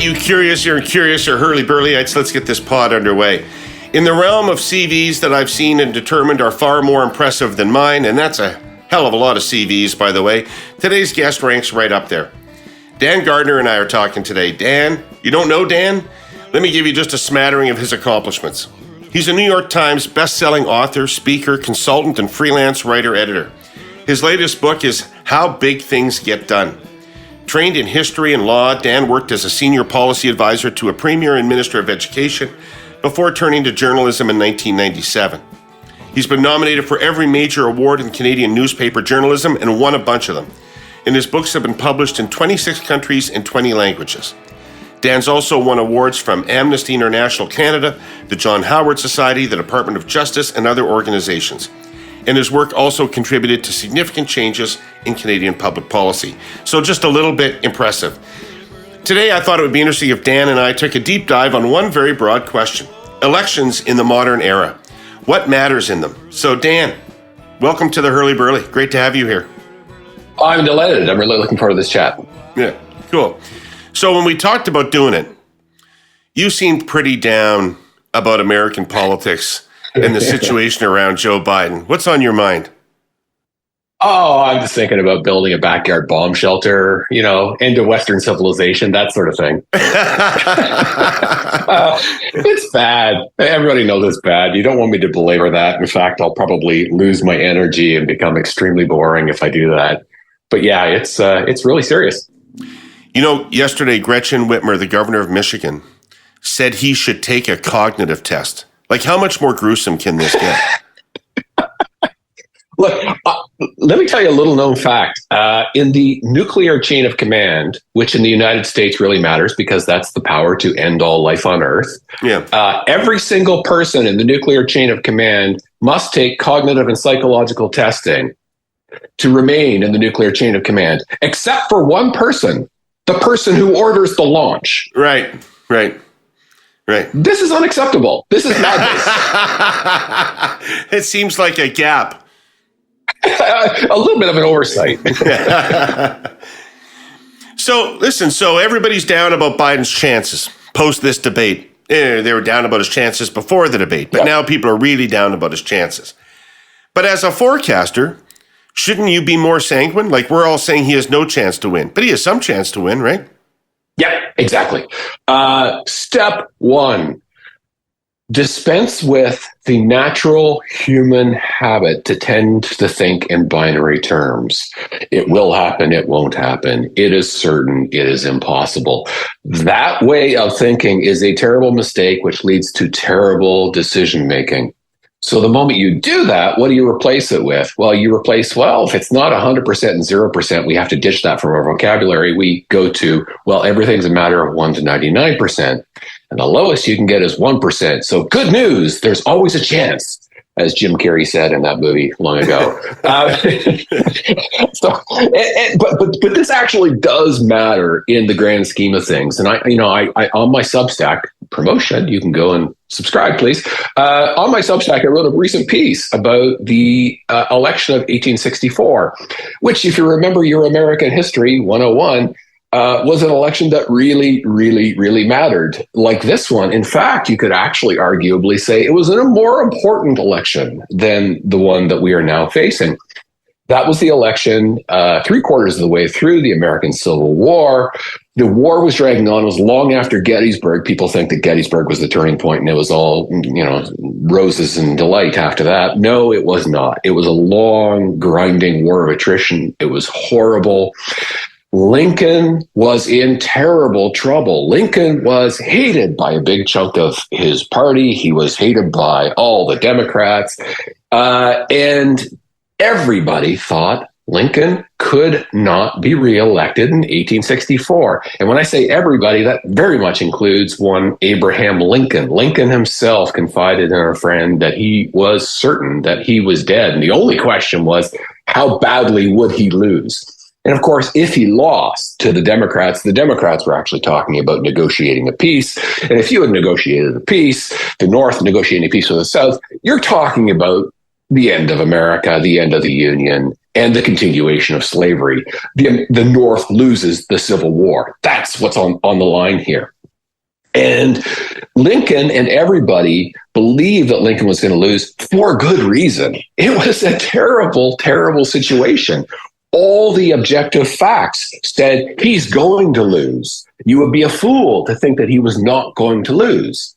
right, you curiouser and curiouser Herle Burly-ites, let's get this pod underway. In the realm of CVs that I've seen and determined are far more impressive than mine, and that's a hell of a lot of CVs, by the way, today's guest ranks right up there. Dan Gardner and I are talking today. Dan, you don't know Dan? Let me give you just a smattering of his accomplishments. He's a New York Times best-selling author, speaker, consultant, and freelance writer-editor. His latest book is How Big Things Get Done. Trained in history and law, Dan worked as a senior policy advisor to a premier and minister of education before turning to journalism in 1997. He's been nominated for every major award in Canadian newspaper journalism and won a bunch of them. And his books have been published in 26 countries and 20 languages. Dan's also won awards from Amnesty International Canada, the John Howard Society, the Department of Justice, and other organizations. And his work also contributed to significant changes in Canadian public policy. So just a little bit impressive. Today, I thought it would be interesting if Dan and I took a deep dive on one very broad question: elections in the modern era. What matters in them? So Dan, welcome to the Herle Burly. Great to have you here. I'm delighted. I'm really looking forward to this chat. Yeah, cool. So when we talked about doing it, you seemed pretty down about American politics and the situation around Joe Biden. What's on your mind? Oh, I'm just thinking about building a backyard bomb shelter, end of Western civilization, that sort of thing. It's bad. Everybody knows it's bad. You don't want me to belabor that. In fact, I'll probably lose my energy and become extremely boring if I do that. But yeah, it's really serious. Yesterday, Gretchen Whitmer, the governor of Michigan, said he should take a cognitive test. Like, how much more gruesome can this get? Look, let me tell you a little known fact. In the nuclear chain of command, which in the United States really matters because that's the power to end all life on Earth, every single person in the nuclear chain of command must take cognitive and psychological testing to remain in the nuclear chain of command, except for one person, the person who orders the launch. Right. This is unacceptable. This is madness. It seems like a gap. A little bit of an oversight. So everybody's down about Biden's chances post this debate. They were down about his chances before the debate, but now people are really down about his chances. But as a forecaster, shouldn't you be more sanguine? Like, we're all saying he has no chance to win, but he has some chance to win, right? Yeah, exactly. Step one, dispense with the natural human habit to tend to think in binary terms. It will happen, it won't happen. It is certain, it is impossible. That way of thinking is a terrible mistake, which leads to terrible decision making. So the moment you do that, what do you replace it with? Well, if it's not 100% and 0%, we have to ditch that from our vocabulary. We go to, everything's a matter of 1 to 99%. And the lowest you can get is 1%. So good news, there's always a chance, as Jim Carrey said in that movie long ago. But this actually does matter in the grand scheme of things. And I on my Substack promotion, you can go and subscribe, please. On my Substack, I wrote a recent piece about the election of 1864, which, if you remember your American History 101, was an election that really, really, really mattered. Like this one, in fact, you could actually arguably say it was a more important election than the one that we are now facing. That was the election 3/4 of the way through the American Civil War. The war was dragging on. It was long after Gettysburg. People think that Gettysburg was the turning point and it was all, roses and delight after that. No, it was not. It was a long, grinding war of attrition. It was horrible. Lincoln was in terrible trouble. Lincoln was hated by a big chunk of his party. He was hated by all the Democrats. And everybody thought Lincoln could not be reelected in 1864. And when I say everybody, that very much includes one Abraham Lincoln. Lincoln himself confided in a friend that he was certain that he was dead. And the only question was, how badly would he lose? And of course, if he lost to the Democrats were actually talking about negotiating a peace. And if you had negotiated a peace, the North negotiating a peace with the South, you're talking about the end of America, the end of the Union, and the continuation of slavery. The North loses the Civil War. That's what's on the line here. And Lincoln and everybody believed that Lincoln was going to lose for good reason. It was a terrible, terrible situation. All the objective facts said he's going to lose. You would be a fool to think that he was not going to lose.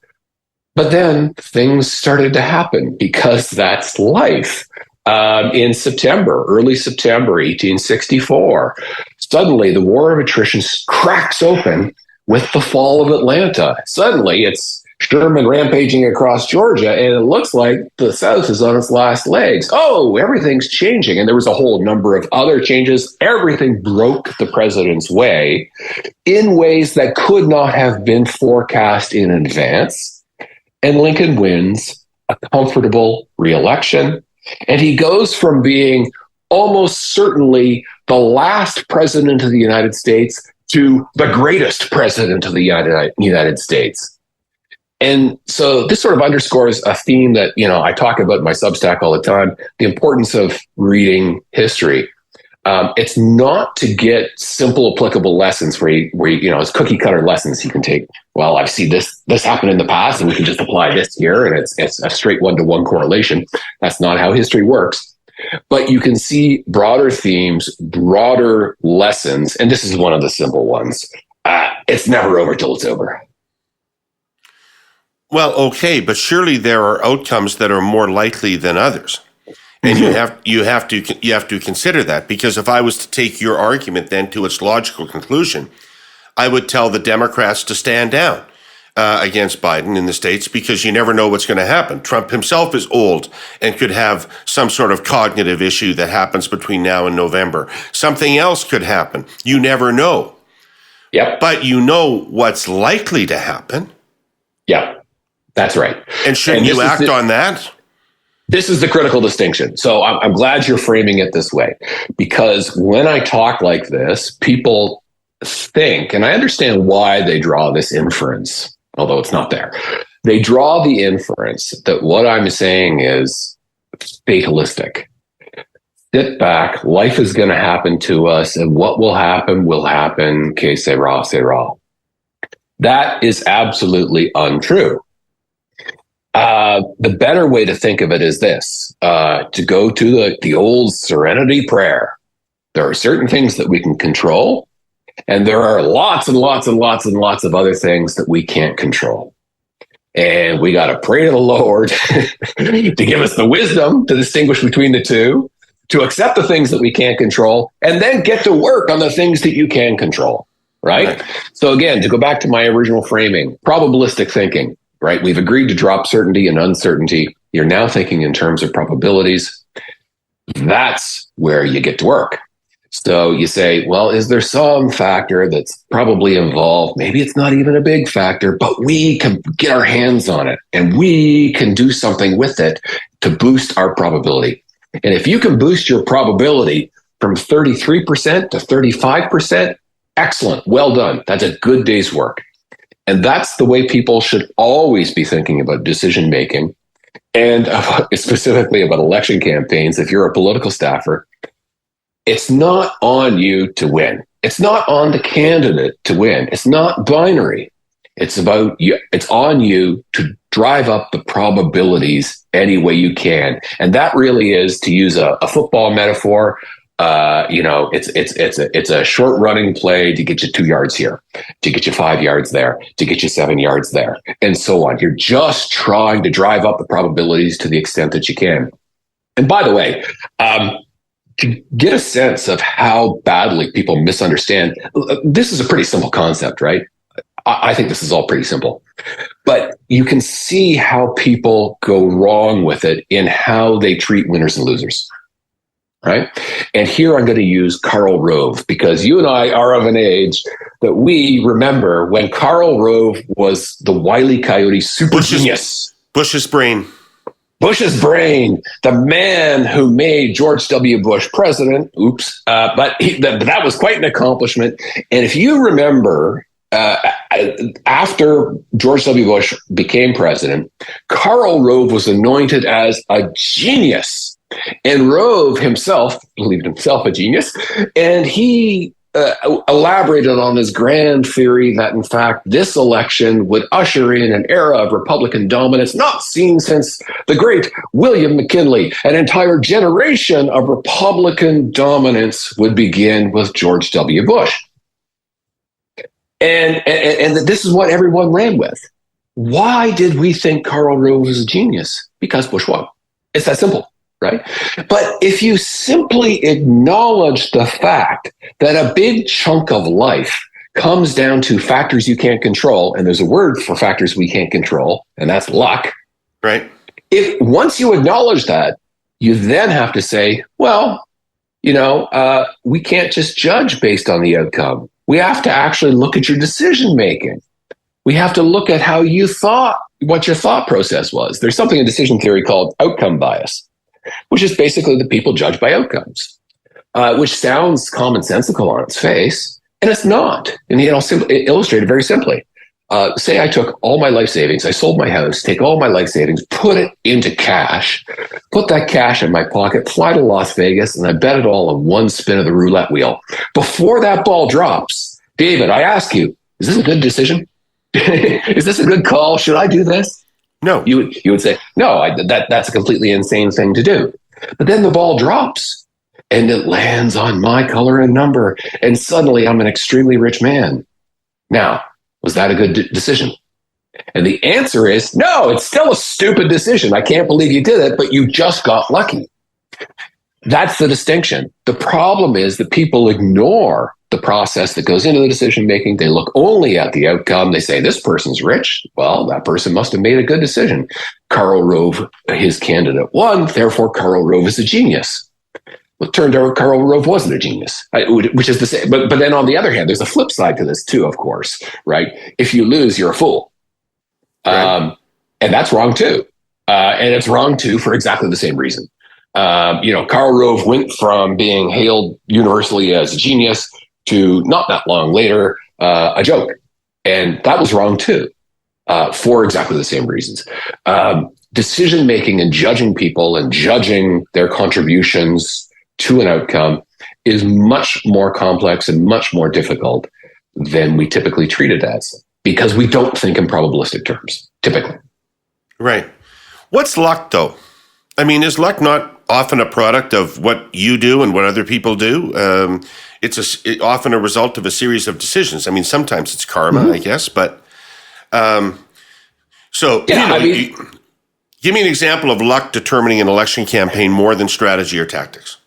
But then things started to happen because that's life. In September, early September 1864, suddenly the War of Attrition cracks open with the fall of Atlanta. Suddenly it's Sherman rampaging across Georgia, and it looks like the South is on its last legs. Oh, everything's changing. And there was a whole number of other changes. Everything broke the president's way in ways that could not have been forecast in advance. And Lincoln wins a comfortable re-election. And he goes from being almost certainly the last president of the United States to the greatest president of the United States. And so this sort of underscores a theme that, I talk about in my Substack all the time, the importance of reading history. It's not to get simple, applicable lessons where you it's cookie cutter lessons you can take. Well, I've seen this happen in the past and we can just apply this here. And it's a straight one-to-one correlation. That's not how history works. But you can see broader themes, broader lessons. And this is one of the simple ones. It's never over till it's over. Well, okay, but surely there are outcomes that are more likely than others. And you have to consider that, because if I was to take your argument then to its logical conclusion, I would tell the Democrats to stand down against Biden in the States, because you never know what's going to happen. Trump himself is old and could have some sort of cognitive issue that happens between now and November. Something else could happen. You never know. Yep. But you know what's likely to happen. Yeah, that's right. And shouldn't you act on that? This is the critical distinction. So I'm glad you're framing it this way, because when I talk like this, people think, and I understand why they draw this inference, although it's not there. They draw the inference that what I'm saying is fatalistic. Sit back, life is going to happen to us, and what will happen, que sera, sera. That is absolutely untrue. The better way to think of it is this, to go to the old serenity prayer. There are certain things that we can control, and there are lots and lots and lots and lots of other things that we can't control. And we got to pray to the Lord to give us the wisdom to distinguish between the two, to accept the things that we can't control, and then get to work on the things that you can control, right? So again, to go back to my original framing, probabilistic thinking. Right? We've agreed to drop certainty and uncertainty. You're now thinking in terms of probabilities. That's where you get to work. So you say, well, is there some factor that's probably involved? Maybe it's not even a big factor, but we can get our hands on it and we can do something with it to boost our probability. And if you can boost your probability from 33% to 35%, excellent. Well done. That's a good day's work. And that's the way people should always be thinking about decision making, and specifically about election campaigns. If you're a political staffer, it's not on you to win. It's not on the candidate to win. It's not binary. It's about you. It's on you to drive up the probabilities any way you can. And that really is, to use a football metaphor, it's a short running play to get you 2 yards here, to get you 5 yards there, to get you 7 yards there, and so on. You're just trying to drive up the probabilities to the extent that you can. And by the way, to get a sense of how badly people misunderstand, this is a pretty simple concept, right? I think this is all pretty simple, but you can see how people go wrong with it in how they treat winners and losers. Right. And here I'm going to use Karl Rove, because you and I are of an age that we remember when Karl Rove was the Wile E. Coyote super genius. Bush's brain. Bush's brain, the man who made George W. Bush president. Oops. But that was quite an accomplishment. And if you remember, after George W. Bush became president, Karl Rove was anointed as a genius. And Rove himself believed himself a genius, and he elaborated on this grand theory that, in fact, this election would usher in an era of Republican dominance not seen since the great William McKinley. An entire generation of Republican dominance would begin with George W. Bush. And this is what everyone ran with. Why did we think Karl Rove was a genius? Because Bush won. It's that simple. Right? But if you simply acknowledge the fact that a big chunk of life comes down to factors you can't control, and there's a word for factors we can't control, and that's luck. Right. If once you acknowledge that, you then have to say, well, we can't just judge based on the outcome. We have to actually look at your decision making. We have to look at how you thought, what your thought process was. There's something in decision theory called outcome bias, which is basically that people judge by outcomes, which sounds commonsensical on its face, and it's not. And I'll illustrate it very simply. Say I took all my life savings, I sold my house, take all my life savings, put it into cash, put that cash in my pocket, fly to Las Vegas, and I bet it all on one spin of the roulette wheel. Before that ball drops, David, I ask you, is this a good decision? Is this a good call? Should I do this? No. You would say, no, that's a completely insane thing to do. But then the ball drops and it lands on my color and number. And suddenly I'm an extremely rich man. Now, was that a good decision? And the answer is, no, it's still a stupid decision. I can't believe you did it, but you just got lucky. That's the distinction. The problem is that people ignore the process that goes into the decision making. They look only at the outcome. They say, this person's rich. Well, that person must have made a good decision. Karl Rove, his candidate, won. Therefore, Karl Rove is a genius. Well, it turned out Karl Rove wasn't a genius, which is the same. But then on the other hand, there's a flip side to this too, of course, right? If you lose, you're a fool. Right. And that's wrong too. And it's wrong too for exactly the same reason. Karl Rove went from being hailed universally as a genius to not that long later, a joke. And that was wrong too, for exactly the same reasons. Decision-making and judging people and judging their contributions to an outcome is much more complex and much more difficult than we typically treat it as, because we don't think in probabilistic terms, typically. Right. What's luck, though? I mean, is luck not often a product of what you do and what other people do? It's often a result of a series of decisions. I mean, sometimes it's karma, I guess, but give me an example of luck determining an election campaign more than strategy or tactics.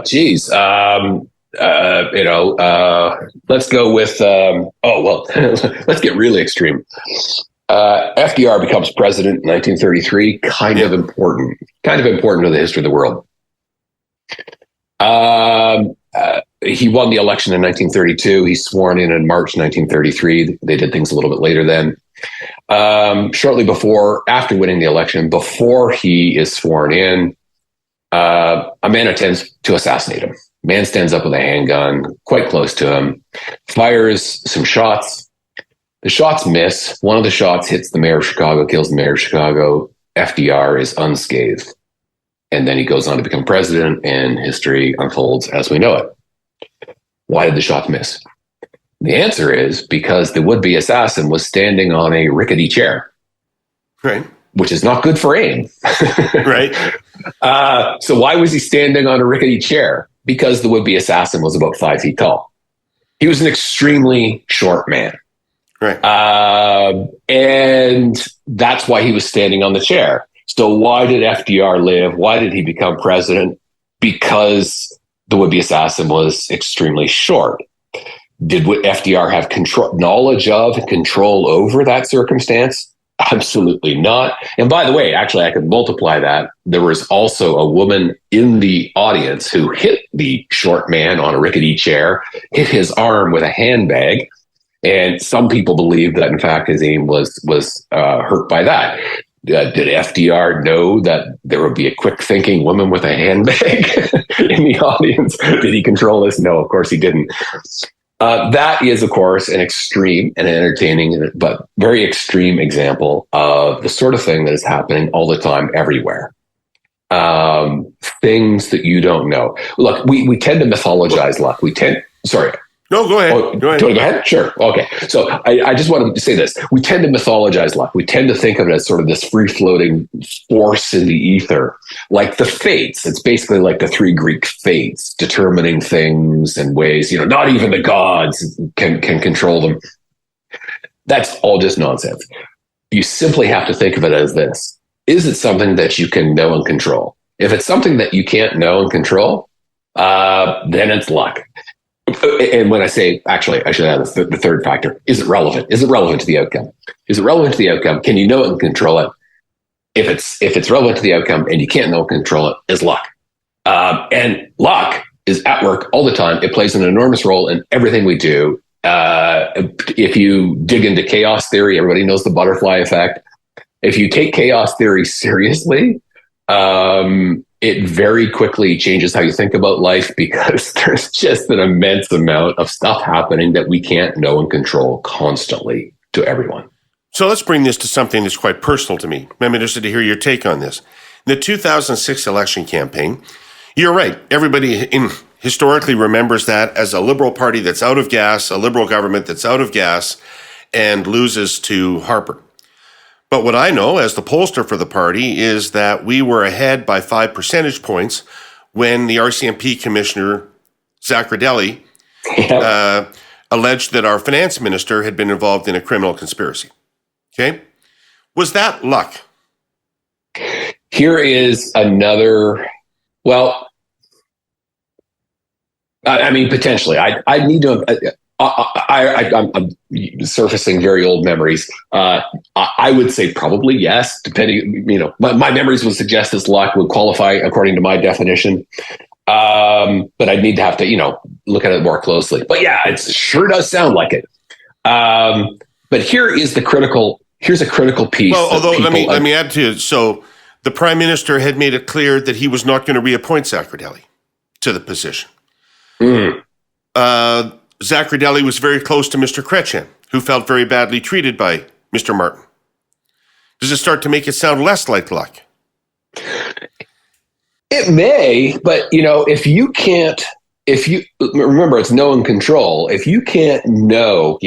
Geez. Let's go with, let's get really extreme. FDR becomes president in 1933, kind of important to the history of the world. He won the election in 1932. He's sworn in March 1933. They did things a little bit later then. Shortly after winning the election, before he is sworn in, a man attempts to assassinate him. Man stands up with a handgun quite close to him, fires some shots. The shots miss. One of the shots hits the mayor of Chicago, kills the mayor of Chicago. FDR is unscathed. And then he goes on to become president, and history unfolds as we know it. Why did the shots miss? The answer is because the would-be assassin was standing on a rickety chair. Right. Which is not good for aim. Right. So why was he standing on a rickety chair? Because the would-be assassin was about 5 feet tall. He was an extremely short man. Right. And that's why he was standing on the chair. So why did FDR live? Why did he become president? Because the would-be assassin was extremely short. Did FDR have knowledge of and control over that circumstance? Absolutely not. And by the way, actually, I could multiply that. There was also a woman in the audience who hit the short man on a rickety chair, hit his arm with a handbag. And some people believe that, in fact, his aim was hurt by that. Did FDR know that there would be a quick-thinking woman with a handbag in the audience? Did he control this? No, of course he didn't. That is, of course, an extreme and entertaining, but very extreme example of the sort of thing that is happening all the time everywhere. things that you don't know. Look, we tend to mythologize luck. Sorry. No, go ahead. Oh, go ahead. Do you want to go ahead? Sure. Okay. So I just wanted to say this. We tend to mythologize luck. We tend to think of it as sort of this free-floating force in the ether, like the fates. It's basically like the three Greek fates, determining things in ways, not even the gods can control them. That's all just nonsense. You simply have to think of it as this. Is it something that you can know and control? If it's something that you can't know and control, then it's luck. And when I say, actually, I should add the third factor. Is it relevant? Is it relevant to the outcome? Is it relevant to the outcome? Can you know it and control it? If it's relevant to the outcome and you can't know and control it, is luck. And luck is at work all the time. It plays an enormous role in everything we do. If you dig into chaos theory, everybody knows the butterfly effect. If you take chaos theory seriously, it very quickly changes how you think about life, because there's just an immense amount of stuff happening that we can't know and control constantly to everyone. So let's bring this to something that's quite personal to me. I'm interested to hear your take on this. In the 2006 election campaign, you're right. Everybody historically remembers that as a Liberal Party that's out of gas, a Liberal government that's out of gas, and loses to Harper. But what I know as the pollster for the party is that we were ahead by 5 percentage points when the RCMP commissioner, Zaccardelli, alleged that our finance minister had been involved in a criminal conspiracy. Okay? Was that luck? Here is another, potentially. I need to... I'm surfacing very old memories. I would say probably yes, depending, my memories would suggest this luck would qualify according to my definition. But I'd need to have to, look at it more closely. But yeah, it sure does sound like it. But here's a critical piece. Well, although let me add to it. So the Prime Minister had made it clear that he was not going to reappoint Zaccardelli to the position. Zaccardelli was very close to Mr. Chrétien, who felt very badly treated by Mr. Martin. Does it start to make it sound less like luck? It may, but if you remember, it's know and control. If you can't know,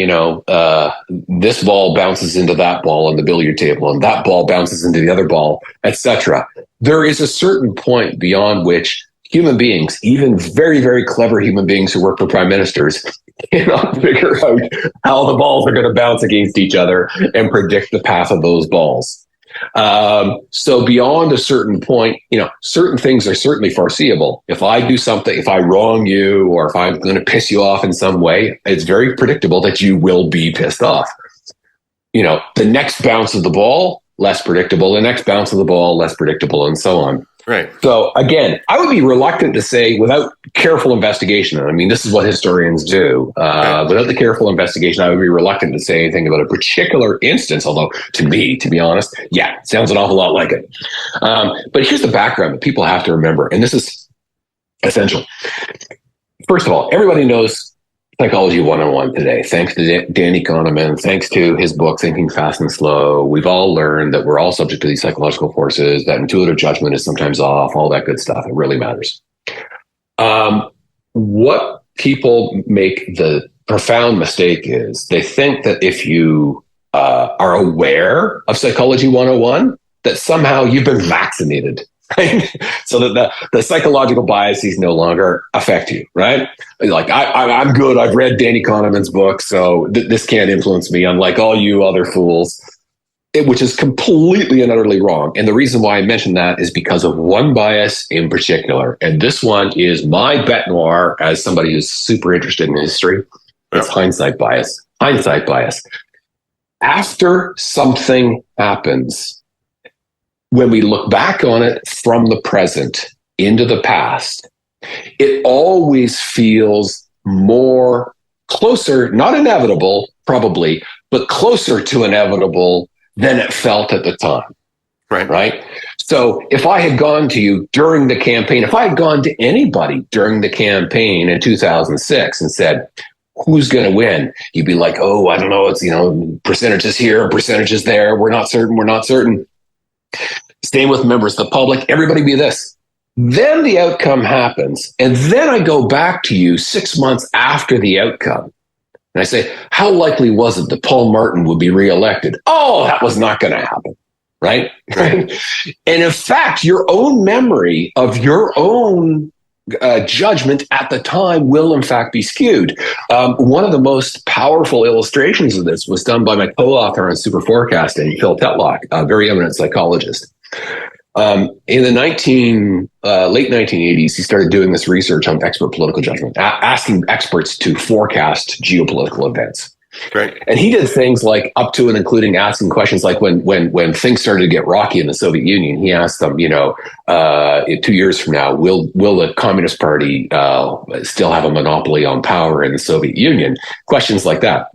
this ball bounces into that ball on the billiard table, and that ball bounces into the other ball, etc., there is a certain point beyond which human beings, even very, very clever human beings who work for prime ministers, cannot figure out how the balls are going to bounce against each other and predict the path of those balls. So beyond a certain point, certain things are certainly foreseeable. If I do something, if I wrong you, or if I'm going to piss you off in some way, it's very predictable that you will be pissed off. The next bounce of the ball, less predictable. The next bounce of the ball, less predictable, and so on. Right. So again, I would be reluctant to say, without careful investigation, and I mean, this is what historians do. Without the careful investigation, I would be reluctant to say anything about a particular instance, although to me, to be honest, yeah, it sounds an awful lot like it. But here's the background that people have to remember, and this is essential. First of all, everybody knows Psychology 101 today. Thanks to Danny Kahneman, thanks to his book, Thinking Fast and Slow, we've all learned that we're all subject to these psychological forces, that intuitive judgment is sometimes off, all that good stuff. It really matters. What people make the profound mistake is they think that if you are aware of Psychology 101, that somehow you've been vaccinated. Right? So that the psychological biases no longer affect you, right? Like, I'm good. I've read Danny Kahneman's book, so this can't influence me, unlike all you other fools, which is completely and utterly wrong. And the reason why I mention that is because of one bias in particular. And this one is my bête noire as somebody who's super interested in history. It's hindsight bias. Hindsight bias. After something happens, when we look back on it from the present into the past, it always feels more closer, not inevitable, probably, but closer to inevitable than it felt at the time. Right? So if I had gone to you during the campaign, if I had gone to anybody during the campaign in 2006 and said, who's going to win? You'd be like, oh, I don't know. It's, percentages here, percentages there. We're not certain. Same with members of the public. Everybody be this. Then the outcome happens. And then I go back to you 6 months after the outcome. And I say, how likely was it that Paul Martin would be reelected? Oh, that was not going to happen. Right? And in fact, your own memory of your own judgment at the time will in fact be skewed. One of the most powerful illustrations of this was done by my co-author on super forecasting, Phil Tetlock, a very eminent psychologist. In the late 1980s, he started doing this research on expert political judgment, asking experts to forecast geopolitical events. Right. And he did things like up to and including asking questions like when things started to get rocky in the Soviet Union, he asked them, 2 years from now, will the Communist Party still have a monopoly on power in the Soviet Union? Questions like that.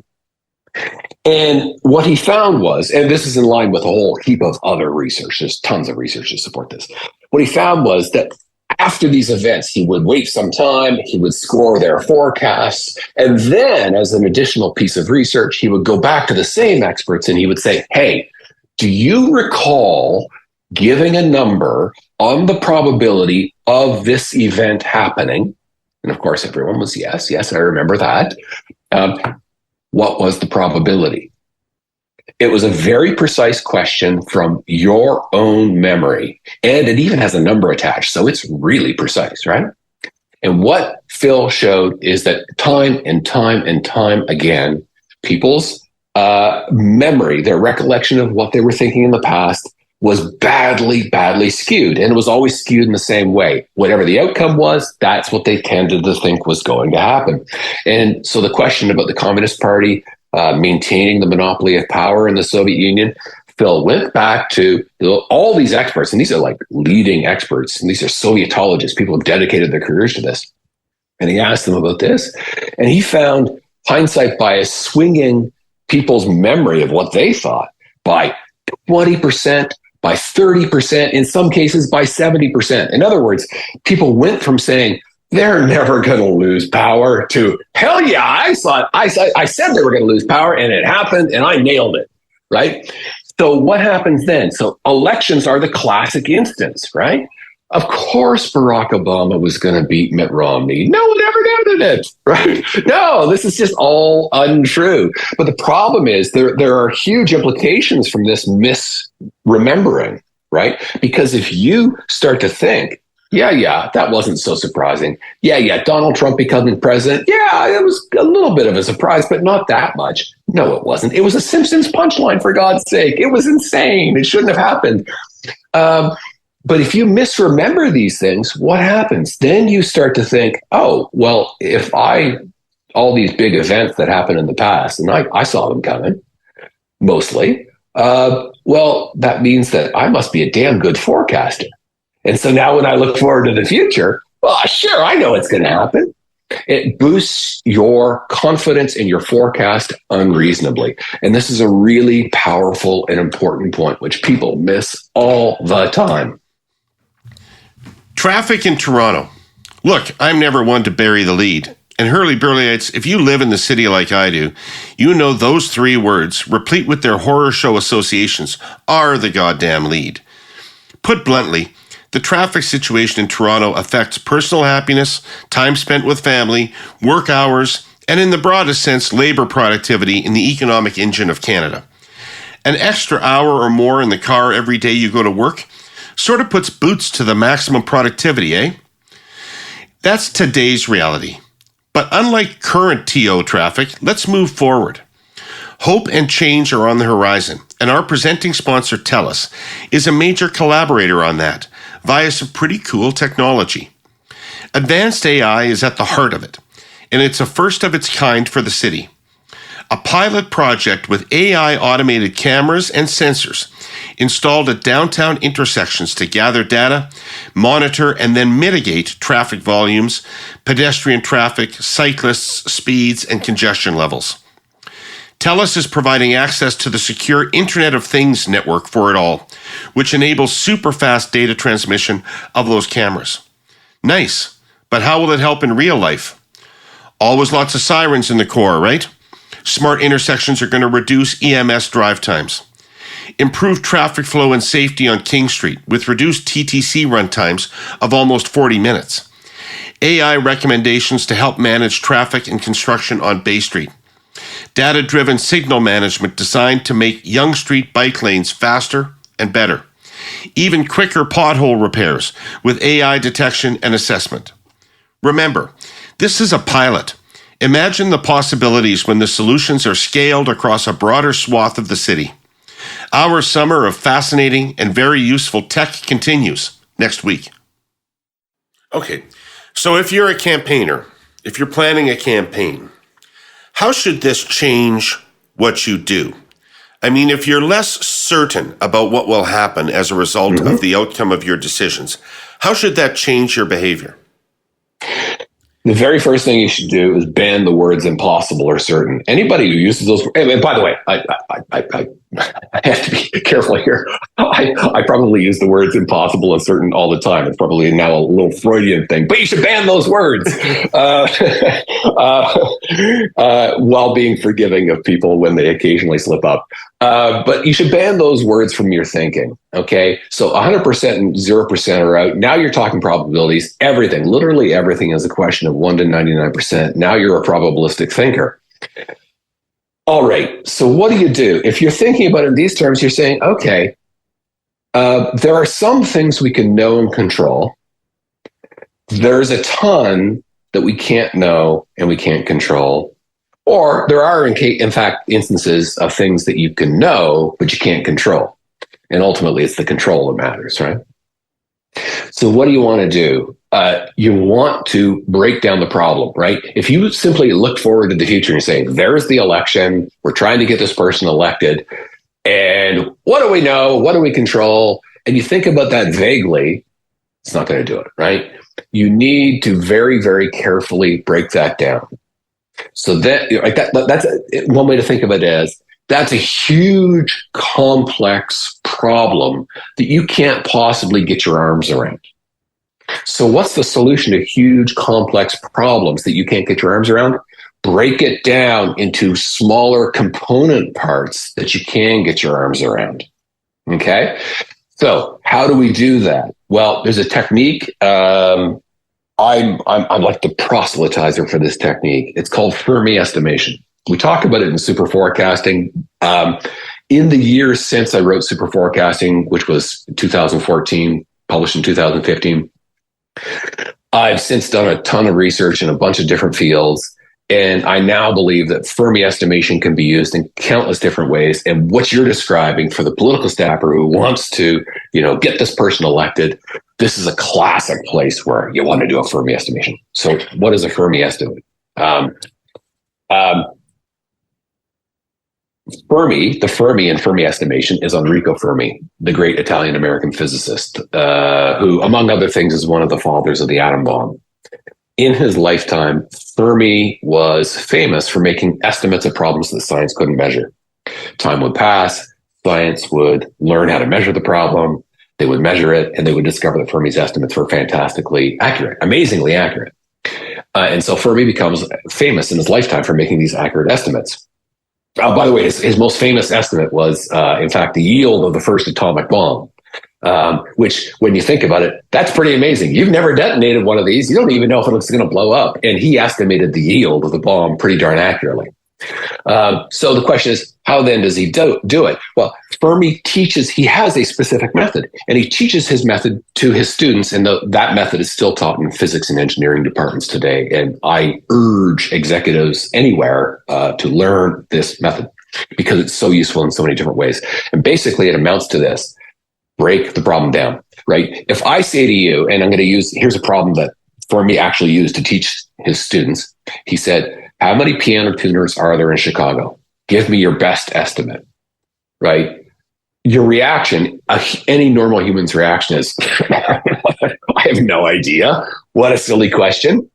And what he found was, and this is in line with a whole heap of other research, there's tons of research to support this. What he found was that after these events, he would wait some time, he would score their forecasts, and then as an additional piece of research, he would go back to the same experts and he would say, hey, do you recall giving a number on the probability of this event happening? And of course, everyone was yes, I remember that. What was the probability? It was a very precise question from your own memory. And it even has a number attached. So it's really precise, right? And what Phil showed is that time and time and time again, people's memory, their recollection of what they were thinking in the past was badly, badly skewed. And it was always skewed in the same way. Whatever the outcome was, that's what they tended to think was going to happen. And so the question about the Communist Party maintaining the monopoly of power in the Soviet Union, Phil went back to all these experts, and these are like leading experts, and these are Sovietologists, people who dedicated their careers to this. And he asked them about this, and he found hindsight bias swinging people's memory of what they thought by 20%, by 30%, in some cases by 70%. In other words, people went from saying, they're never going to lose power to, hell yeah, I said they were going to lose power, and it happened, and I nailed it, right? So what happens then? So elections are the classic instance, right? Of course, Barack Obama was going to beat Mitt Romney. No one ever doubted it, right? No, this is just all untrue. But the problem is there are huge implications from this misremembering, right? Because if you start to think, yeah, that wasn't so surprising. Yeah, Donald Trump becoming president. Yeah, it was a little bit of a surprise, but not that much. No, it wasn't. It was a Simpsons punchline, for God's sake. It was insane. It shouldn't have happened. But if you misremember these things, what happens? Then you start to think, oh, well, all these big events that happened in the past, and I saw them coming, mostly, well, that means that I must be a damn good forecaster. And so now when I look forward to the future, well, sure, I know it's going to happen. It boosts your confidence in your forecast unreasonably. And this is a really powerful and important point, which people miss all the time. Traffic in Toronto. Look, I'm never one to bury the lead. And Herle Burly-ites, if you live in the city like I do, you know those three words, replete with their horror show associations, are the goddamn lead. Put bluntly, the traffic situation in Toronto affects personal happiness, time spent with family, work hours, and in the broadest sense, labor productivity in the economic engine of Canada. An extra hour or more in the car every day you go to work sort of puts boots to the maximum productivity, eh? That's today's reality. But unlike current TO traffic, let's move forward. Hope and change are on the horizon, and our presenting sponsor, TELUS, is a major collaborator on that, via some pretty cool technology. Advanced AI is at the heart of it, and it's a first of its kind for the city. A pilot project with AI automated cameras and sensors installed at downtown intersections to gather data, monitor, and then mitigate traffic volumes, pedestrian traffic, cyclists, speeds, and congestion levels. TELUS is providing access to the secure Internet of Things network for it all, which enables super fast data transmission of those cameras. Nice, but how will it help in real life? Always lots of sirens in the core, right? Smart intersections are going to reduce EMS drive times. Improve traffic flow and safety on King Street with reduced TTC run times of almost 40 minutes. AI recommendations to help manage traffic and construction on Bay Street. Data-driven signal management designed to make Yonge Street bike lanes faster and better. Even quicker pothole repairs with AI detection and assessment. Remember, this is a pilot. Imagine the possibilities when the solutions are scaled across a broader swath of the city. Our summer of fascinating and very useful tech continues next week. Okay, so if you're a campaigner, if you're planning a campaign, how should this change what you do? I mean, if you're less certain about what will happen as a result of the outcome of your decisions, how should that change your behavior? The very first thing you should do is ban the words impossible or certain. Anybody who uses those, and by the way, I have to be careful here. I probably use the words impossible and certain all the time. It's probably now a little Freudian thing, but you should ban those words while being forgiving of people when they occasionally slip up. But you should ban those words from your thinking. Okay. So 100% and 0% are out. Now you're talking probabilities. Everything, literally everything is a question of 1 to 99%. Now you're a probabilistic thinker. All right. So what do you do? If you're thinking about it in these terms, you're saying, okay, there are some things we can know and control. There's a ton that we can't know and we can't control. Or there are, in fact, instances of things that you can know, but you can't control. And ultimately, it's the control that matters, right? So what do you want to do? You want to break down the problem, right? If you simply look forward to the future and say, there's the election, we're trying to get this person elected, and what do we know? What do we control? And you think about that vaguely, it's not going to do it, right? You need to very, very carefully break that down. So that's one way to think of it as that's a huge, complex problem that you can't possibly get your arms around. So what's the solution to huge, complex problems that you can't get your arms around? Break it down into smaller component parts that you can get your arms around. Okay? So how do we do that? Well, there's a technique. I'm like the proselytizer for this technique. It's called Fermi estimation. We talk about it in super forecasting. In the years since I wrote Super Forecasting, which was 2014, published in 2015, I've since done a ton of research in a bunch of different fields. And I now believe that Fermi estimation can be used in countless different ways. And what you're describing for the political staffer who wants to, get this person elected, this is a classic place where you want to do a Fermi estimation. So what is a Fermi estimate? The Fermi in Fermi estimation is Enrico Fermi, the great Italian-American physicist, who, among other things, is one of the fathers of the atom bomb. In his lifetime, Fermi was famous for making estimates of problems that science couldn't measure. Time would pass, science would learn how to measure the problem, they would measure it, and they would discover that Fermi's estimates were fantastically accurate, amazingly accurate. And so Fermi becomes famous in his lifetime for making these accurate estimates. By the way, his most famous estimate was, in fact, the yield of the first atomic bomb, which, when you think about it, that's pretty amazing. You've never detonated one of these. You don't even know if it's going to blow up. And he estimated the yield of the bomb pretty darn accurately. So the question is, how then does he do it? Well, Fermi teaches, he has a specific method, and he teaches his method to his students, and that method is still taught in physics and engineering departments today. And I urge executives anywhere to learn this method because it's so useful in so many different ways. And basically, it amounts to this: break the problem down, right? If I say to you, and I'm going to use, here's a problem that Fermi actually used to teach his students. He said, how many piano tuners are there in Chicago? Give me your best estimate, right? Your reaction, any normal human's reaction is, I have no idea. What a silly question.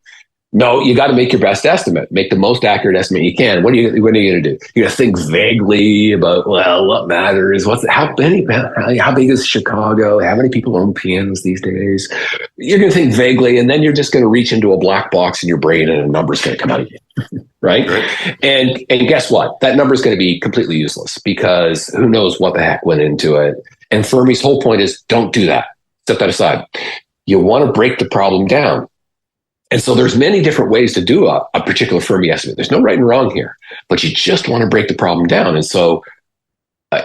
No, you got to make your best estimate. Make the most accurate estimate you can. What are you going to do? You're going to think vaguely about, well, what matters? How big is Chicago? How many people own pianos these days? You're going to think vaguely, and then you're just going to reach into a black box in your brain, and a number's going to come out of you, right? And guess what? That number is going to be completely useless because who knows what the heck went into it. And Fermi's whole point is, don't do that. Set that aside. You want to break the problem down. And so there's many different ways to do a particular Fermi estimate. There's no right and wrong here, but you just want to break the problem down. And so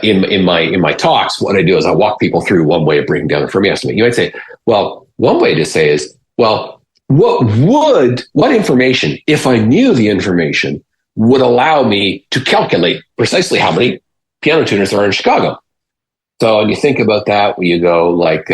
in my talks, what I do is I walk people through one way of breaking down a Fermi estimate. You might say, well, one way to say is, well, what information, if I knew the information, would allow me to calculate precisely how many piano tuners there are in Chicago? So when you think about that, you go like,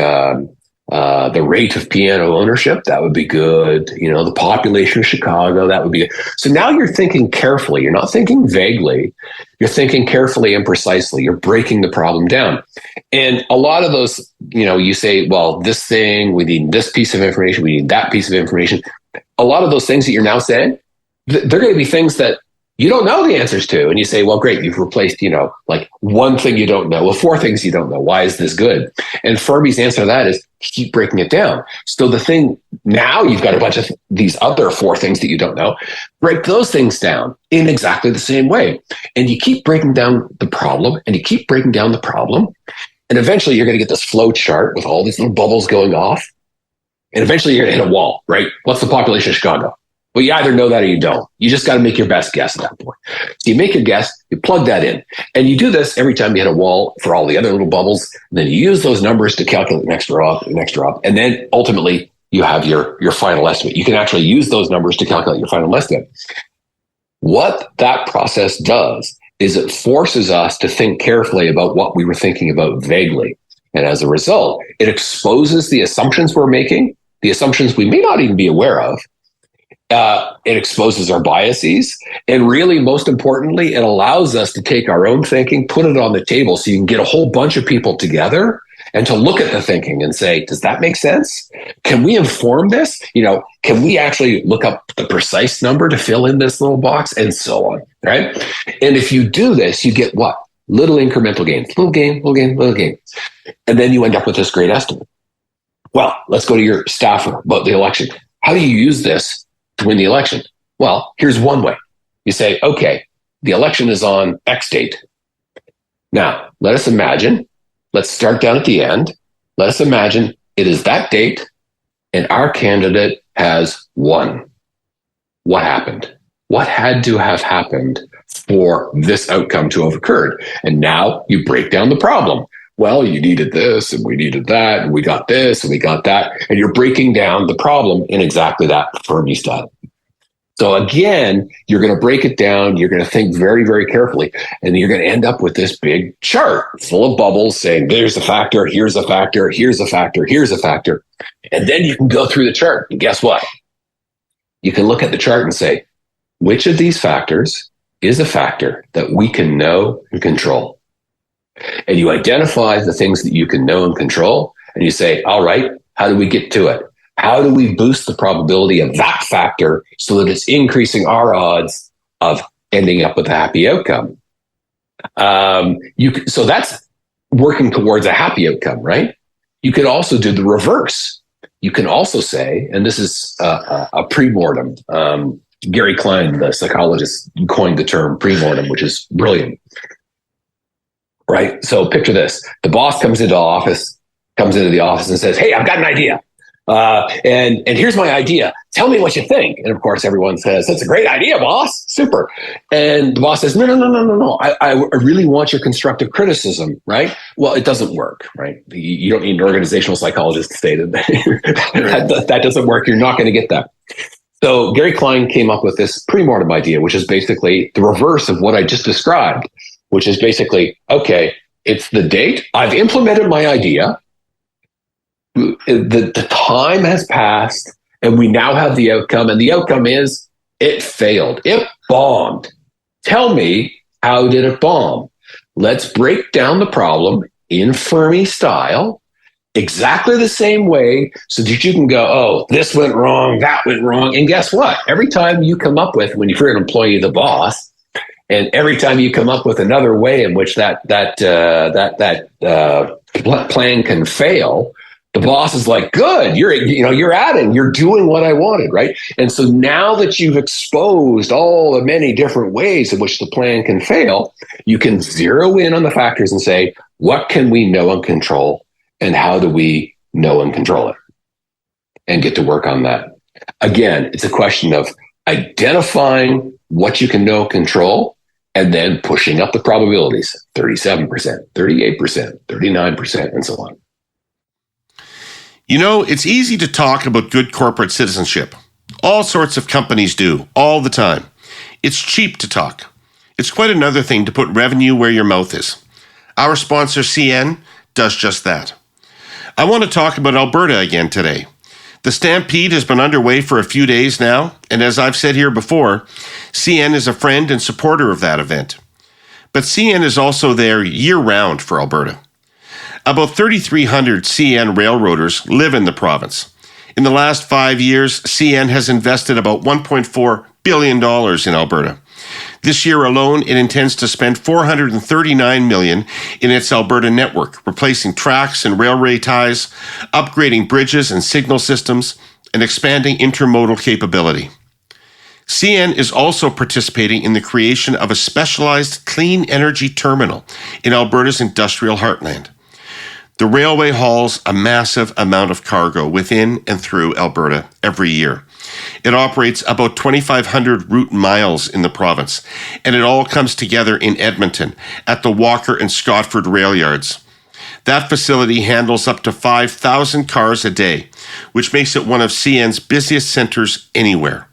the rate of piano ownership, that would be good. The population of Chicago, that would be good. So now you're thinking carefully. You're not thinking vaguely. You're thinking carefully and precisely. You're breaking the problem down. And a lot of those, you say, well, this thing, we need this piece of information, we need that piece of information. A lot of those things that you're now saying, they're going to be things that you don't know the answers to. And you say, well, great, you've replaced, like one thing you don't know. Well, four things you don't know. Why is this good? And Fermi's answer to that is keep breaking it down. So the thing, now you've got a bunch of these other four things that you don't know. Break those things down in exactly the same way. And you keep breaking down the problem and you keep breaking down the problem. And eventually you're going to get this flow chart with all these little bubbles going off. And eventually you're going to hit a wall, right? What's the population of Chicago? Well, you either know that or you don't. You just got to make your best guess at that point. So you make your guess, you plug that in, and you do this every time you hit a wall for all the other little bubbles. And then you use those numbers to calculate the next drop, and then ultimately you have your final estimate. You can actually use those numbers to calculate your final estimate. What that process does is it forces us to think carefully about what we were thinking about vaguely. And as a result, it exposes the assumptions we're making, the assumptions we may not even be aware of. It exposes our biases. And really, most importantly, it allows us to take our own thinking, put it on the table so you can get a whole bunch of people together and to look at the thinking and say, does that make sense? Can we inform this? Can we actually look up the precise number to fill in this little box and so on, right? And if you do this, you get what? Little incremental gains, little gain, little gain, little gain. And then you end up with this great estimate. Well, let's go to your staffer about the election. How do you use this to win the election? Well, here's one way. You say, okay, the election is on X date. Now, let's start down at the end. Let us imagine it is that date and our candidate has won. What happened? What had to have happened for this outcome to have occurred? And now you break down the problem. Well, you needed this and we needed that and we got this and we got that. And you're breaking down the problem in exactly that Fermi style. So again, you're going to break it down. You're going to think very, very carefully. And you're going to end up with this big chart full of bubbles saying, there's a factor, here's a factor, here's a factor, here's a factor. And then you can go through the chart. And guess what? You can look at the chart and say, which of these factors is a factor that we can know and control? And you identify the things that you can know and control, and you say, all right, how do we get to it? How do we boost the probability of that factor so that it's increasing our odds of ending up with a happy outcome? So that's working towards a happy outcome, right? You could also do the reverse. You can also say, and this is a pre-mortem. Gary Klein, the psychologist, coined the term pre-mortem, which is brilliant. Right. So picture this. The boss comes into the office and says, hey, I've got an idea. And here's my idea. Tell me what you think. And of course, everyone says, that's a great idea, boss. Super. And the boss says, no. I really want your constructive criticism. Right. Well, it doesn't work. Right. You don't need an organizational psychologist to say that doesn't work. You're not going to get that. So Gary Klein came up with this pre-mortem idea, which is basically the reverse of what I just described, which is basically, okay, it's the date. I've implemented my idea. The time has passed and we now have the outcome. And the outcome is it failed. It bombed. Tell me, how did it bomb? Let's break down the problem in Fermi style exactly the same way so that you can go, oh, this went wrong, that went wrong. And guess what? Every time you come up with, when you're an employee of the boss, and every time you come up with another way in which that plan can fail, the boss is like, good, you're adding, you're doing what I wanted, right? And so now that you've exposed all the many different ways in which the plan can fail, you can zero in on the factors and say, what can we know and control? And how do we know and control it? And get to work on that. Again, it's a question of identifying what you can know and control, and then pushing up the probabilities, 37%, 38%, 39%, and so on. You know, it's easy to talk about good corporate citizenship. All sorts of companies do, all the time. It's cheap to talk. It's quite another thing to put revenue where your mouth is. Our sponsor, CN, does just that. I want to talk about Alberta again today. The Stampede has been underway for a few days now, and as I've said here before, CN is a friend and supporter of that event. But CN is also there year-round for Alberta. About 3,300 CN railroaders live in the province. In the last 5 years, CN has invested about $1.4 billion in Alberta. This year alone, it intends to spend $439 million in its Alberta network, replacing tracks and railway ties, upgrading bridges and signal systems, and expanding intermodal capability. CN is also participating in the creation of a specialized clean energy terminal in Alberta's industrial heartland. The railway hauls a massive amount of cargo within and through Alberta every year. It operates about 2,500 route miles in the province, and it all comes together in Edmonton at the Walker and Scotford rail yards. That facility handles up to 5,000 cars a day, which makes it one of CN's busiest centers anywhere.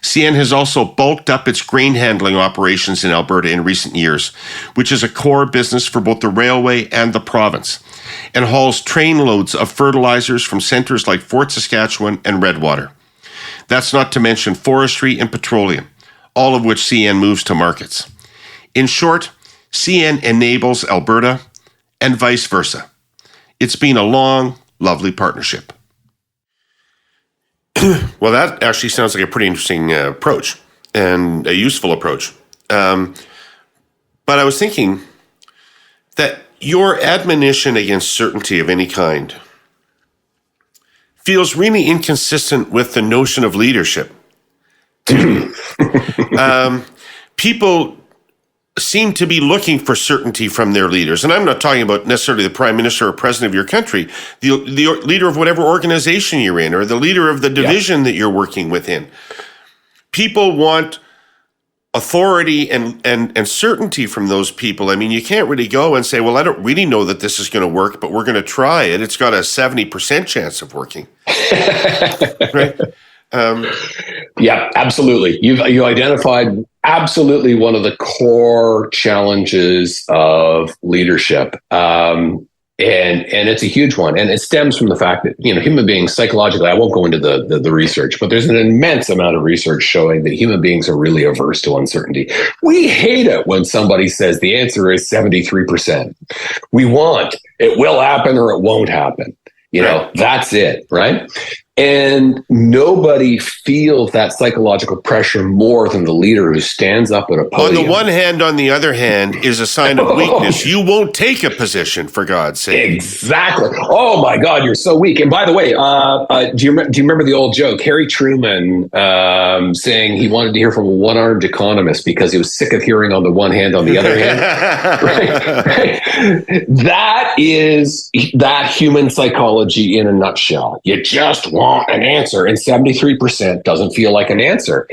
CN has also bulked up its grain handling operations in Alberta in recent years, which is a core business for both the railway and the province, and hauls trainloads of fertilizers from centers like Fort Saskatchewan and Redwater. That's not to mention forestry and petroleum, all of which CN moves to markets. In short, CN enables Alberta and vice versa. It's been a long, lovely partnership. Well, that actually sounds like a pretty interesting approach and a useful approach. But I was thinking that your admonition against certainty of any kind feels really inconsistent with the notion of leadership to me. People seem to be looking for certainty from their leaders. And I'm not talking about necessarily the prime minister or president of your country, the leader of whatever organization you're in, or the leader of the division that you're working within. People want authority and certainty from those people. I mean, you can't really go and say, well, I don't really know that this is going to work, but we're going to try it. It's got a 70% chance of working. Right? Yeah, absolutely. You identified absolutely one of the core challenges of leadership. And it's a huge one. And it stems from the fact that, human beings psychologically, I won't go into the research, but there's an immense amount of research showing that human beings are really averse to uncertainty. We hate it when somebody says the answer is 73%. We want it will happen or it won't happen. That's it, right? And nobody feels that psychological pressure more than the leader who stands up at a podium. On the one hand, on the other hand, is a sign of weakness. You won't take a position, for God's sake. Exactly. Oh, my God, you're so weak. And by the way, do you remember the old joke? Harry Truman saying he wanted to hear from a one-armed economist because he was sick of hearing on the one hand, on the other hand. Right? That is that human psychology in a nutshell. You just want an answer, and 73% doesn't feel like an answer.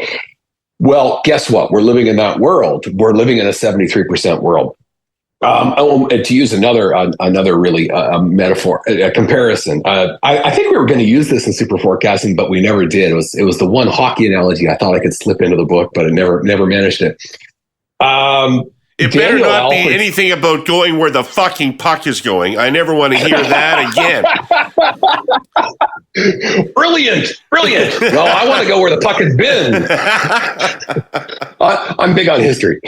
Well, guess what? We're living in that world. We're living in a 73% world. To use another really metaphor, a comparison. I think we were going to use this in super forecasting, but we never did. It was the one hockey analogy I thought I could slip into the book, but I never managed it. It better not be anything about going where the fucking puck is going. I never want to hear that again. Brilliant. Well, I want to go where the puck has been. I'm big on history.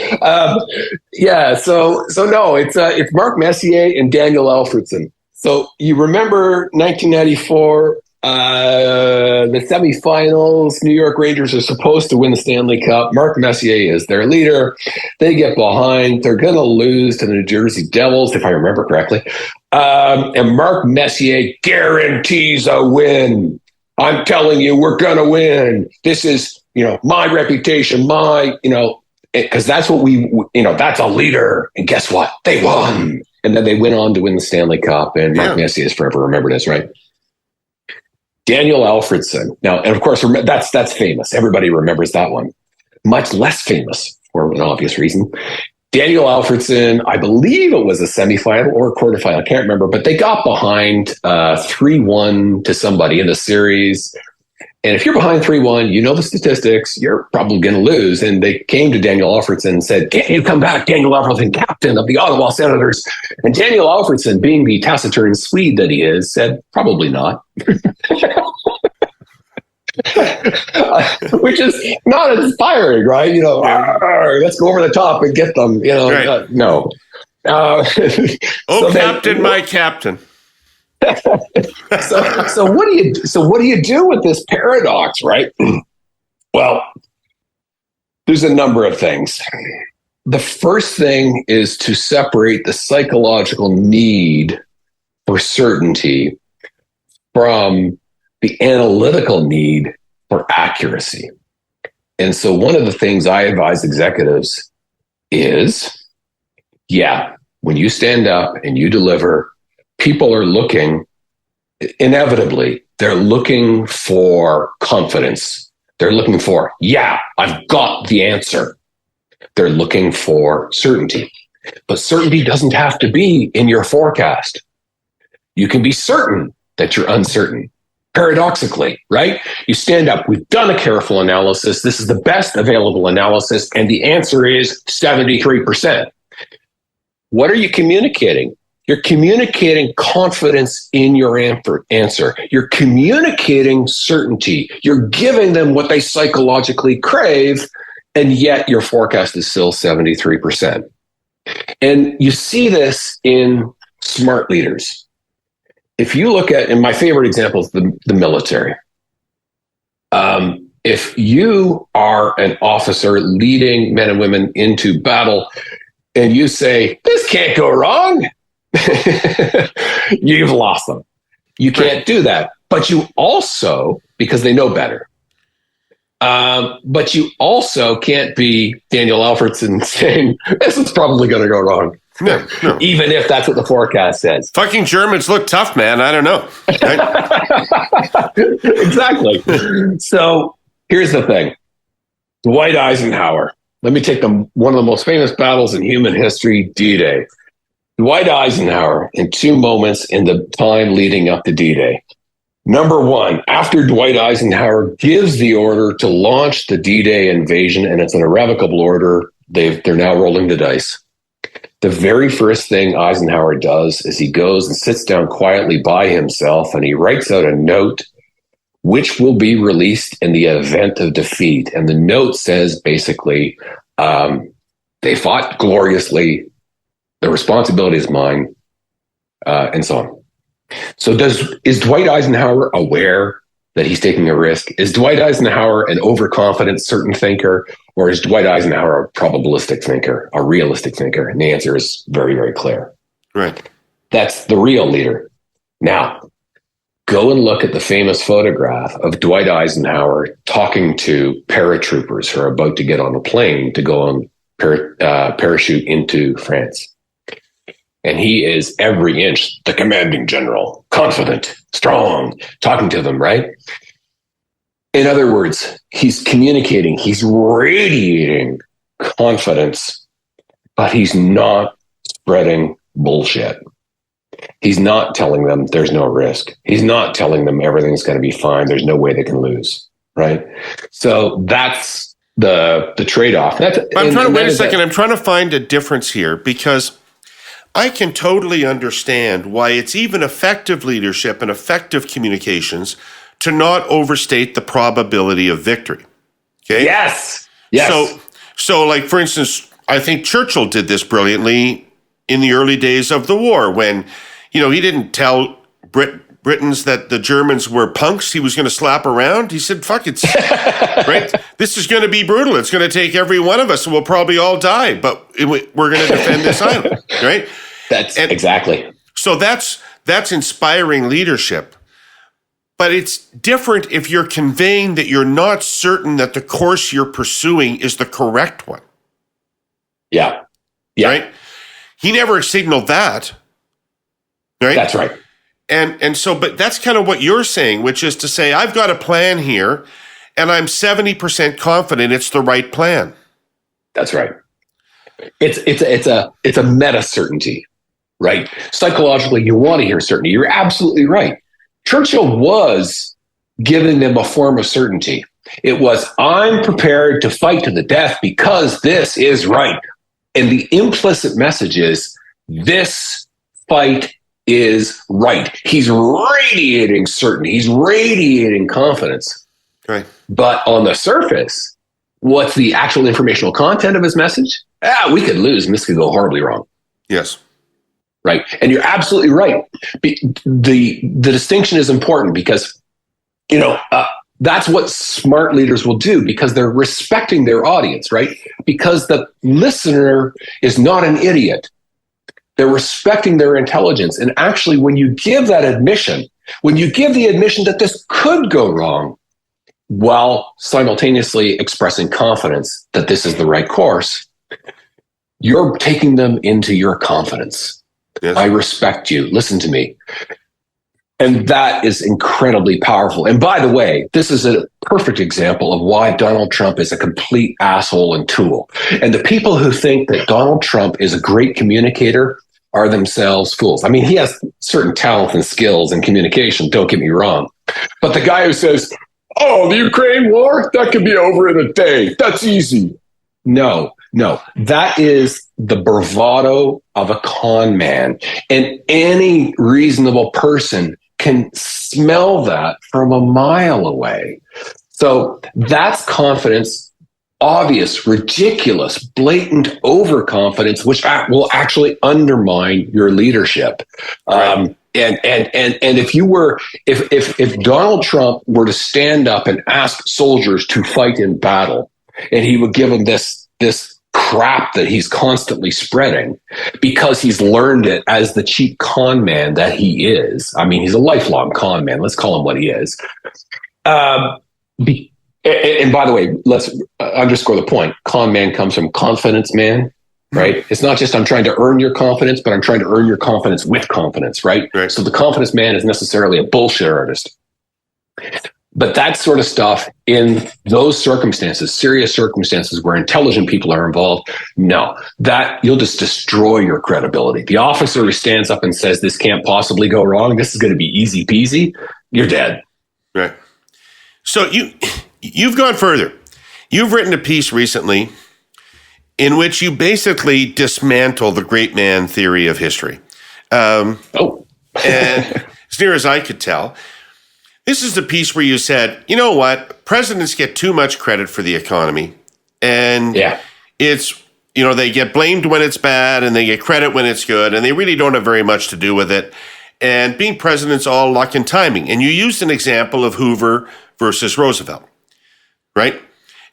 So no, it's Mark Messier and Daniel Alfredson. So you remember 1994, the semifinals, New York Rangers are supposed to win the Stanley Cup. Mark Messier is their leader. They get behind. They're going to lose to the New Jersey Devils, if I remember correctly. And Mark Messier guarantees a win. I'm telling you, we're going to win. This is, my reputation, because that's what that's a leader. And guess what? They won. And then they went on to win the Stanley Cup. And Mark Messier is forever remembered as, right? Daniel Alfredsson. Now, and of course, that's famous. Everybody remembers that one. Much less famous for an obvious reason. Daniel Alfredsson, I believe it was a semifinal or a quarterfinal. I can't remember, but they got behind 3-1 to somebody in the series. And if you're behind 3-1, you know the statistics, you're probably going to lose. And they came to Daniel Alfredsson and said, "Can you come back, Daniel Alfredsson, captain of the Ottawa Senators?" And Daniel Alfredsson, being the taciturn Swede that he is, said, "Probably not." Which is not inspiring, right? Let's go over the top and get them, right. No. Captain, my captain. So what do you do with this paradox, right? Well, there's a number of things. The first thing is to separate the psychological need for certainty from the analytical need for accuracy. And so one of the things I advise executives is, when you stand up and you deliver, people are looking, inevitably, they're looking for confidence. They're looking for, I've got the answer. They're looking for certainty. But certainty doesn't have to be in your forecast. You can be certain that you're uncertain. Paradoxically, right? You stand up, we've done a careful analysis. This is the best available analysis. And the answer is 73%. What are you communicating? You're communicating confidence in your answer. You're communicating certainty. You're giving them what they psychologically crave, and yet your forecast is still 73%. And you see this in smart leaders. If you look at, and my favorite example is the military. If you are an officer leading men and women into battle, and you say, "This can't go wrong," you've lost them. You can't do that. But you also, because they know better, but you also can't be Daniel Alfredsson saying, "This is probably going to go wrong." No. Even if that's what the forecast says. Fucking Germans look tough, man. I don't know. Exactly. So here's the thing. Dwight Eisenhower. Let me take one of the most famous battles in human history, D-Day. Dwight Eisenhower, in two moments in the time leading up to D-Day. Number one, after Dwight Eisenhower gives the order to launch the D-Day invasion, and it's an irrevocable order, they're now rolling the dice. The very first thing Eisenhower does is he goes and sits down quietly by himself and he writes out a note which will be released in the event of defeat. And the note says basically, they fought gloriously, the responsibility is mine, and so on. So is Dwight Eisenhower aware that he's taking a risk? Is Dwight Eisenhower an overconfident, certain thinker? Or is Dwight Eisenhower a probabilistic thinker, a realistic thinker? And the answer is very, very clear. Right. That's the real leader. Now, go and look at the famous photograph of Dwight Eisenhower talking to paratroopers who are about to get on a plane to go on parachute into France. And he is every inch the commanding general, confident, strong, talking to them, right? In other words, he's communicating, he's radiating confidence, but he's not spreading bullshit. He's not telling them there's no risk. He's not telling them everything's going to be fine. There's no way they can lose, right? So that's the trade-off. Wait a second. I'm trying to find a difference here because I can totally understand why it's even effective leadership and effective communications to not overstate the probability of victory. Okay? Yes. So like, for instance, I think Churchill did this brilliantly in the early days of the war when he didn't tell Britons that the Germans were punks he was going to slap around. He said, fuck it, right? This is going to be brutal. It's going to take every one of us, and we'll probably all die, but we're going to defend this island, right? Exactly. So that's inspiring leadership. But it's different if you're conveying that you're not certain that the course you're pursuing is the correct one. Yeah. Right? He never signaled that. Right? That's right. And so, but that's kind of what you're saying, which is to say, I've got a plan here, and I'm 70% confident it's the right plan. That's right. It's a meta certainty, right? Psychologically, you want to hear certainty. You're absolutely right. Churchill was giving them a form of certainty. It was, I'm prepared to fight to the death because this is right. And the implicit message is, this fight is right. He's radiating certainty. He's radiating confidence. Right. But on the surface, what's the actual informational content of his message? We could lose, and this could go horribly wrong. Yes. Right. And you're absolutely right. The distinction is important because, that's what smart leaders will do, because they're respecting their audience, right? Because the listener is not an idiot. They're respecting their intelligence. And actually, when you give that admission, when you give the admission that this could go wrong, while simultaneously expressing confidence that this is the right course, you're taking them into your confidence. Yes. I respect you. Listen to me. And that is incredibly powerful. And by the way, this is a perfect example of why Donald Trump is a complete asshole and tool. And the people who think that Donald Trump is a great communicator are themselves fools. I mean, he has certain talent and skills in communication, don't get me wrong. But the guy who says, the Ukraine war, that could be over in a day. That's easy. No, that is the bravado of a con man. And any reasonable person can smell that from a mile away. So that's confidence, obvious, ridiculous, blatant overconfidence, which will actually undermine your leadership. Right. And if Donald Trump were to stand up and ask soldiers to fight in battle, and he would give them this crap that he's constantly spreading because he's learned it as the cheap con man that he is. I mean, he's a lifelong con man. Let's call him what he is. And by the way, let's underscore the point. Con man comes from confidence man, right? It's not just I'm trying to earn your confidence, but I'm trying to earn your confidence with confidence, right? So the confidence man is necessarily a bullshit artist. But that sort of stuff in those circumstances, serious circumstances where intelligent people are involved, no, that you'll just destroy your credibility. The officer who stands up and says, this can't possibly go wrong, this is going to be easy peasy, you're dead. Right. So you've gone further. You've written a piece recently in which you basically dismantle the great man theory of history. And as near as I could tell, this is the piece where you said, you know what, presidents get too much credit for the economy. And it's, they get blamed when it's bad and they get credit when it's good, and they really don't have very much to do with it. And being president's all luck and timing. And you used an example of Hoover versus Roosevelt, right?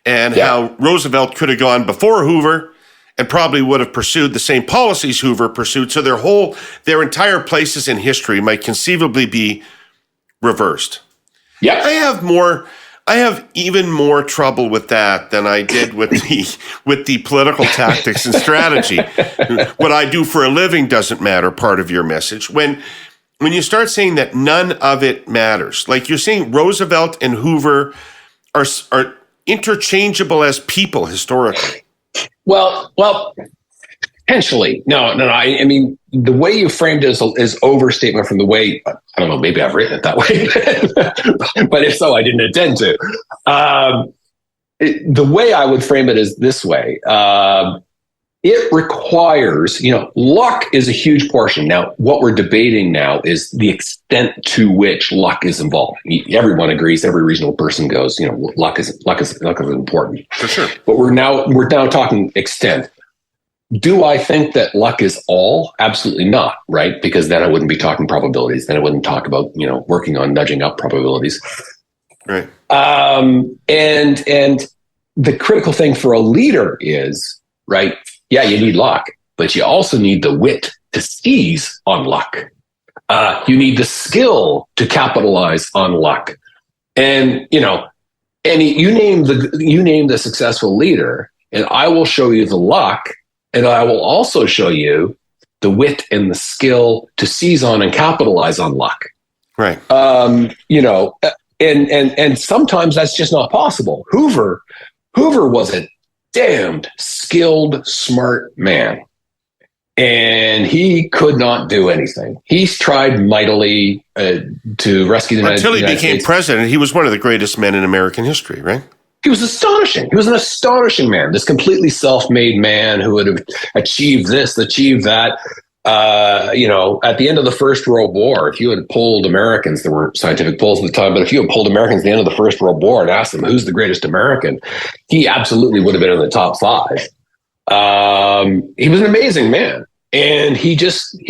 And how Roosevelt could have gone before Hoover and probably would have pursued the same policies Hoover pursued. So their entire places in history might conceivably be reversed. Yeah, I have even more trouble with that than I did with the political tactics and strategy. What I do for a living doesn't matter, part of your message. When you start saying that none of it matters, like you're saying Roosevelt and Hoover are interchangeable as people historically. Well, potentially. No. I mean, the way you framed it is overstatement from the way, I don't know, maybe I've written it that way, but if so, I didn't intend to. The way I would frame it is this way. It requires, luck is a huge portion. Now, what we're debating now is the extent to which luck is involved. Everyone agrees, every reasonable person goes, luck is important. For sure. But we're now talking extent. Do I think that luck is all? Absolutely not, right? Because then I wouldn't be talking probabilities. Then I wouldn't talk about, working on nudging up probabilities. Right. And the critical thing for a leader is, right? Yeah, you need luck, but you also need the wit to seize on luck. You need the skill to capitalize on luck. And, you name the successful leader, and I will show you the luck, and I will also show you the wit and the skill to seize on and capitalize on luck. Right. And sometimes that's just not possible. Hoover was a damned skilled, smart man. And he could not do anything. He's tried mightily to rescue the United States. Until he became president, he was one of the greatest men in American history, right? He was astonishing. He was an astonishing man, this completely self-made man who would have achieved this, achieved that. At the end of the First World War, if you had polled Americans, there weren't scientific polls at the time, but if you had polled Americans at the end of the First World War and asked them who's the greatest American, he absolutely would have been in the top 5. He was an amazing man, and he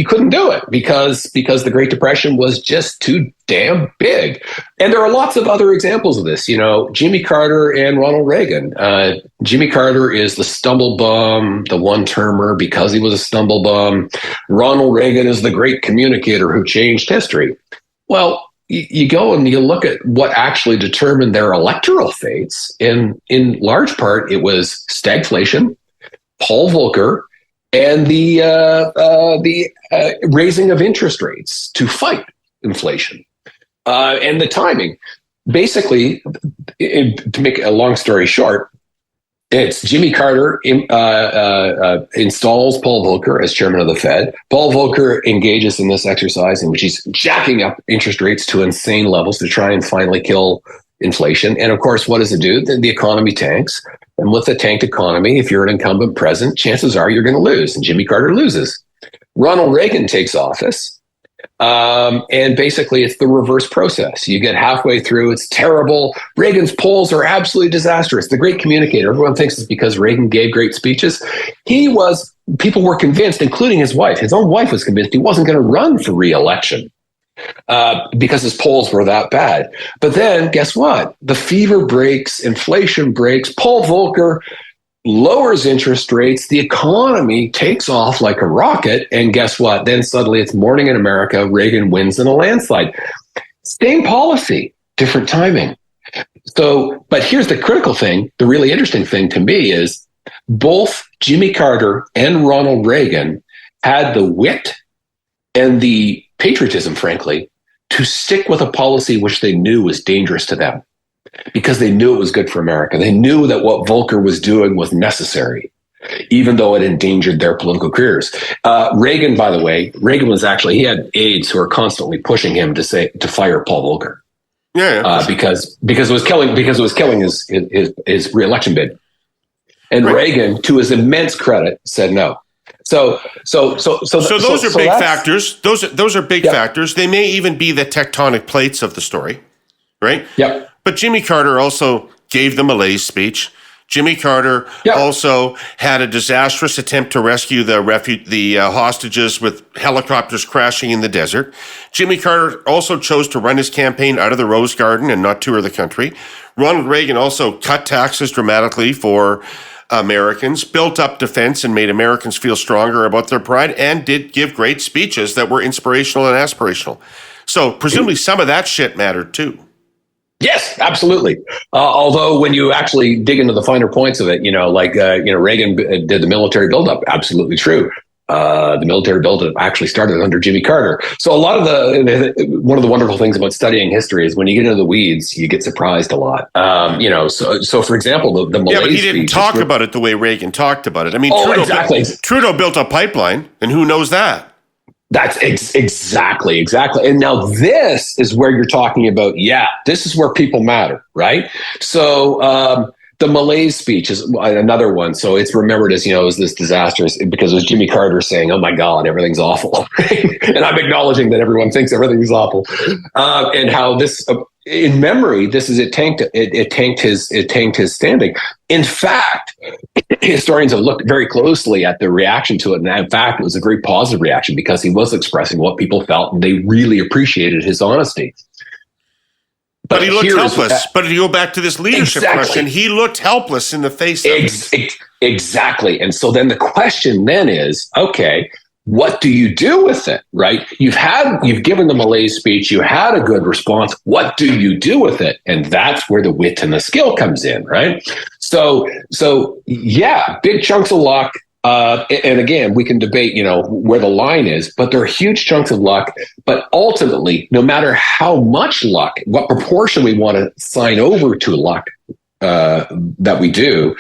couldn't do it because the Great Depression was just too damn big. And there are lots of other examples of this. Jimmy Carter and Ronald Reagan. Jimmy Carter is the stumble bum, the one-termer because he was a stumble bum. Ronald Reagan is the great communicator who changed history. Well, you go and you look at what actually determined their electoral fates. In large part, it was stagflation, Paul Volcker, and the raising of interest rates to fight inflation, and the timing. Basically, to make a long story short, it's Jimmy Carter installs Paul Volcker as chairman of the Fed. Paul Volcker engages in this exercise in which he's jacking up interest rates to insane levels to try and finally kill inflation. And of course, what does it do? The economy tanks. And with a tanked economy, if you're an incumbent president, chances are you're going to lose. And Jimmy Carter loses. Ronald Reagan takes office. And basically, it's the reverse process. You get halfway through, it's terrible. Reagan's polls are absolutely disastrous. The great communicator, everyone thinks it's because Reagan gave great speeches. People were convinced, including his wife. His own wife was convinced he wasn't going to run for re-election. Because his polls were that bad. But then, guess what? The fever breaks, inflation breaks, Paul Volcker lowers interest rates, the economy takes off like a rocket, and guess what? Then suddenly it's morning in America, Reagan wins in a landslide. Same policy, different timing. So, but here's the critical thing, the really interesting thing to me is both Jimmy Carter and Ronald Reagan had the wit and the patriotism, frankly, to stick with a policy which they knew was dangerous to them because they knew it was good for America. They knew that what Volcker was doing was necessary, even though it endangered their political careers. Reagan, by the way, he had aides who were constantly pushing him to fire Paul Volcker. Because it was killing his re-election bid. And right. Reagan, to his immense credit, said no. So those are big factors. Those are big factors. They may even be the tectonic plates of the story, right? Yep. But Jimmy Carter also gave the malaise speech. Jimmy Carter also had a disastrous attempt to rescue the hostages with helicopters crashing in the desert. Jimmy Carter also chose to run his campaign out of the Rose Garden and not tour the country. Ronald Reagan also cut taxes dramatically for Americans, built up defense and made Americans feel stronger about their pride, and did give great speeches that were inspirational and aspirational. So presumably some of that shit mattered too. Yes, absolutely. Although when you actually dig into the finer points of it, Reagan did the military buildup. Absolutely true. The military buildup actually started under Jimmy Carter. So a lot of one of the wonderful things about studying history is when you get into the weeds, you get surprised a lot. So for example, the malaise but he didn't talk about it the way Reagan talked about it. I mean, Trudeau built a pipeline, and who knows that? That's exactly. And now this is where you're talking about, this is where people matter, right? So the malaise speech is another one. So it's remembered as, as this disastrous because it was Jimmy Carter saying, oh my God, everything's awful. And I'm acknowledging that everyone thinks everything is awful. And how this, in memory, it tanked his standing. In fact, historians have looked very closely at the reaction to it, and in fact, it was a very positive reaction because he was expressing what people felt, and they really appreciated his honesty. But he looked helpless. But if you go back to this leadership question, he looked helpless in the face of it. Exactly. And so then the question then is, okay, what do you do with it, right? You've given the malaise speech, you had a good response. What do you do with it? And that's where the wit and the skill comes in, right? So yeah, big chunks of luck. And again, we can debate, where the line is, but there are huge chunks of luck. But ultimately, no matter how much luck, what proportion we want to sign over to luck that we do,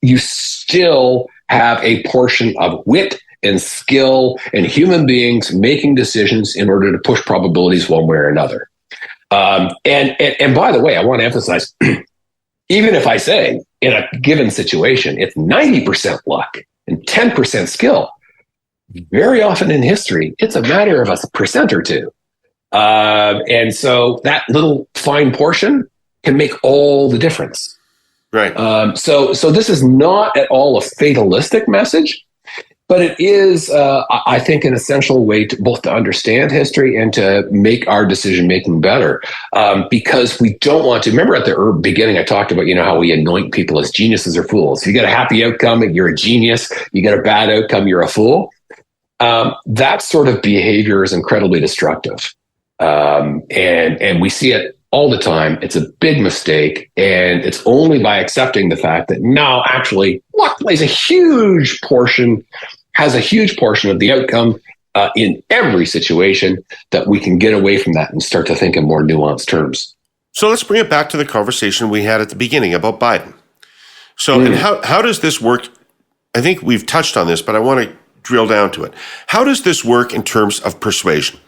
you still have a portion of wit and skill and human beings making decisions in order to push probabilities one way or another. And by the way, I want to emphasize, even if I say in a given situation, it's 90% luck and 10% skill, very often in history, it's a matter of a percent or two. And so that little fine portion can make all the difference. Right. So this is not at all a fatalistic message, but it is, I think, an essential way to both to understand history and to make our decision making better. Because we don't want to remember at the beginning, I talked about, how we anoint people as geniuses or fools. If you get a happy outcome, you're a genius. You get a bad outcome, you're a fool. That sort of behavior is incredibly destructive. And we see it all the time. It's a big mistake. And it's only by accepting the fact that no, actually, luck plays has a huge portion of the outcome in every situation that we can get away from that and start to think in more nuanced terms. So let's bring it back to the conversation we had at the beginning about Biden. So and how does this work? I think we've touched on this, but I want to drill down to it. How does this work in terms of persuasion?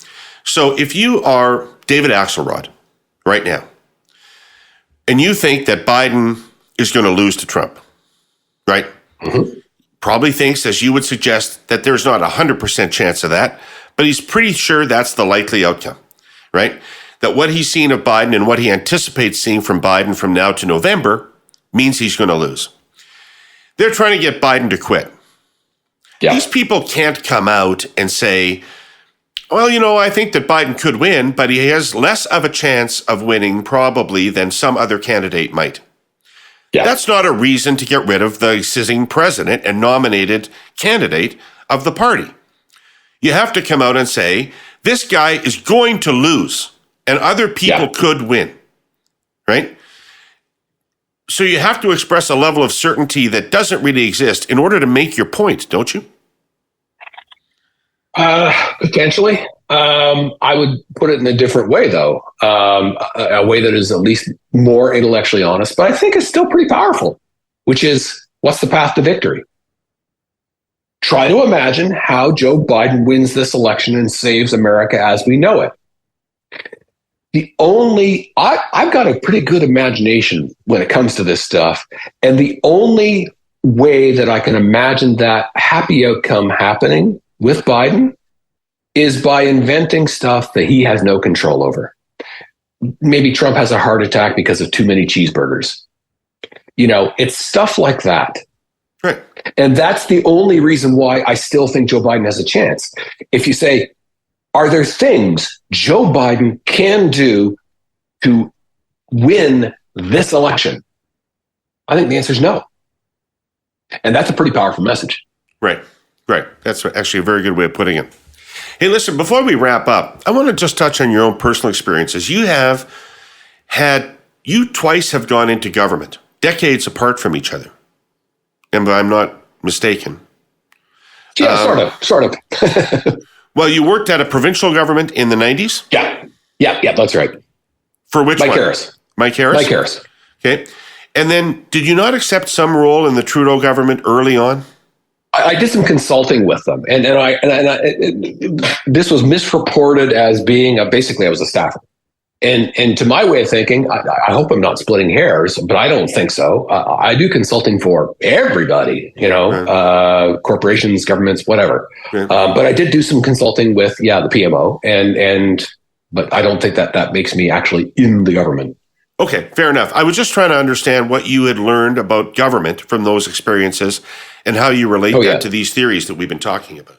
So if you are David Axelrod right now, and you think that Biden is going to lose to Trump, right? Mm-hmm. Probably thinks, as you would suggest, that there's not a 100% chance of that, but he's pretty sure that's the likely outcome, right? That what he's seen of Biden and what he anticipates seeing from Biden from now to November means he's going to lose. They're trying to get Biden to quit. Yeah. These people can't come out and say, well, I think that Biden could win, but he has less of a chance of winning probably than some other candidate might. Yeah. That's not a reason to get rid of the sitting president and nominated candidate of the party. You have to come out and say, this guy is going to lose and other people could win, right? So you have to express a level of certainty that doesn't really exist in order to make your point, don't you? Potentially. I would put it in a different way, though, a way that is at least more intellectually honest, but I think it's still pretty powerful, which is, what's the path to victory? Try to imagine how Joe Biden wins this election and saves America as we know it. I've got a pretty good imagination when it comes to this stuff, and the only way that I can imagine that happy outcome happening with Biden is by inventing stuff that he has no control over. Maybe Trump has a heart attack because of too many cheeseburgers. It's stuff like that. Right. And that's the only reason why I still think Joe Biden has a chance. If you say, are there things Joe Biden can do to win this election? I think the answer is no. And that's a pretty powerful message. Right. That's actually a very good way of putting it. Hey, listen, before we wrap up, I want to just touch on your own personal experiences. You twice have gone into government, decades apart from each other. And I'm not mistaken. Yeah, sort of. Well, you worked at a provincial government in the 90s? Yeah, that's right. For which Mike one? Harris. Mike Harris? Mike Harris. Okay. And then did you not accept some role in the Trudeau government early on? I did some consulting with them, and this was misreported as being basically I was a staffer. And to my way of thinking, I hope I'm not splitting hairs, but I don't think so. I do consulting for everybody, corporations, governments, whatever. But I did do some consulting with the PMO, and but I don't think that makes me actually in the government. Okay, fair enough. I was just trying to understand what you had learned about government from those experiences and how you relate that to these theories that we've been talking about.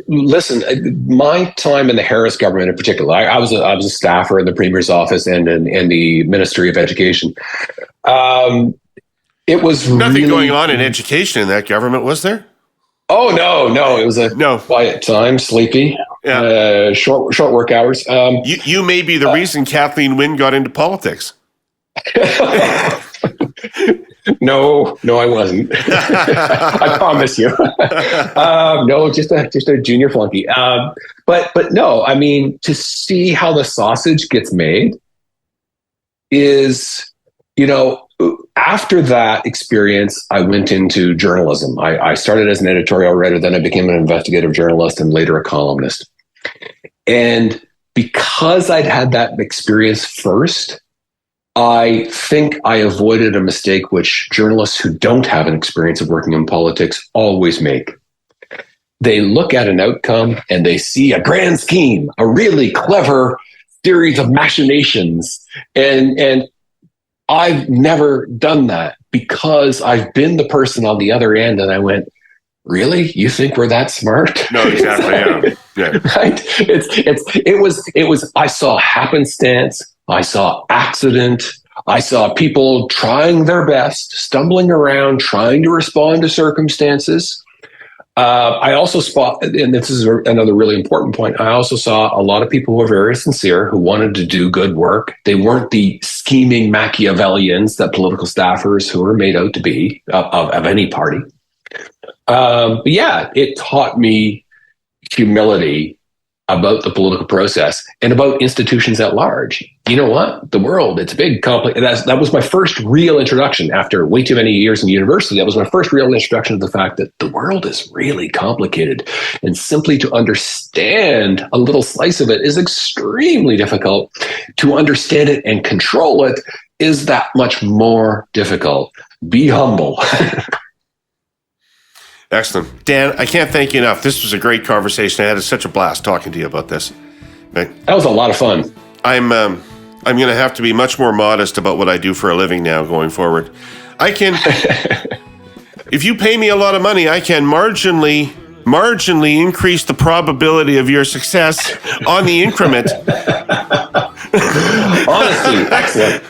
Listen, my time in the Harris government in particular, I was a staffer in the Premier's office and in the Ministry of Education. It was nothing really going on in education in that government, was there? Oh, no. It was a quiet time, sleepy, short work hours. You may be the reason Kathleen Wynne got into politics. No, I wasn't. I promise you. No, just a junior flunky. But no, I mean, to see how the sausage gets made is, after that experience, I went into journalism. I started as an editorial writer, then I became an investigative journalist and later a columnist. And because I'd had that experience first, I think I avoided a mistake which journalists who don't have an experience of working in politics always make. They look at an outcome and they see a grand scheme, a really clever series of machinations. And I've never done that because I've been the person on the other end and I went, really? You think we're that smart? No, exactly. Yeah. Right? It was, I saw happenstance. I saw accident. I saw people trying their best, stumbling around, trying to respond to circumstances. I also spot, and this is another really important point, I also saw a lot of people who were very sincere, who wanted to do good work. They weren't the scheming Machiavellians that political staffers who were made out to be of any party. But yeah, it taught me humility about the political process and about institutions at large. You know what? The world, it's big, complex. That was my first real introduction after way too many years in university. That was my first real introduction to the fact that the world is really complicated. And simply to understand a little slice of it is extremely difficult. To understand it and control it is that much more difficult. Be humble. Excellent. Dan, I can't thank you enough. This was a great conversation. I had such a blast talking to you about this. That was a lot of fun. I'm going to have to be much more modest about what I do for a living now going forward. I can, if you pay me a lot of money, I can marginally increase the probability of your success on the increment. Honestly, excellent.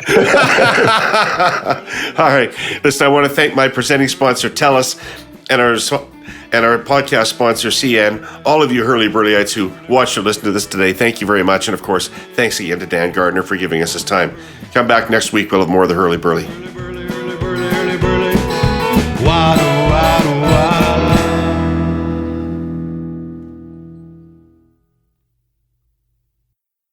All right. Listen, I want to thank my presenting sponsor, TELUS, and our podcast sponsor, CN. All of you Herle Burly-ites who watched or listened to this today, thank you very much. And of course, thanks again to Dan Gardner for giving us his time. Come back next week. We'll have more of the Herle Burly.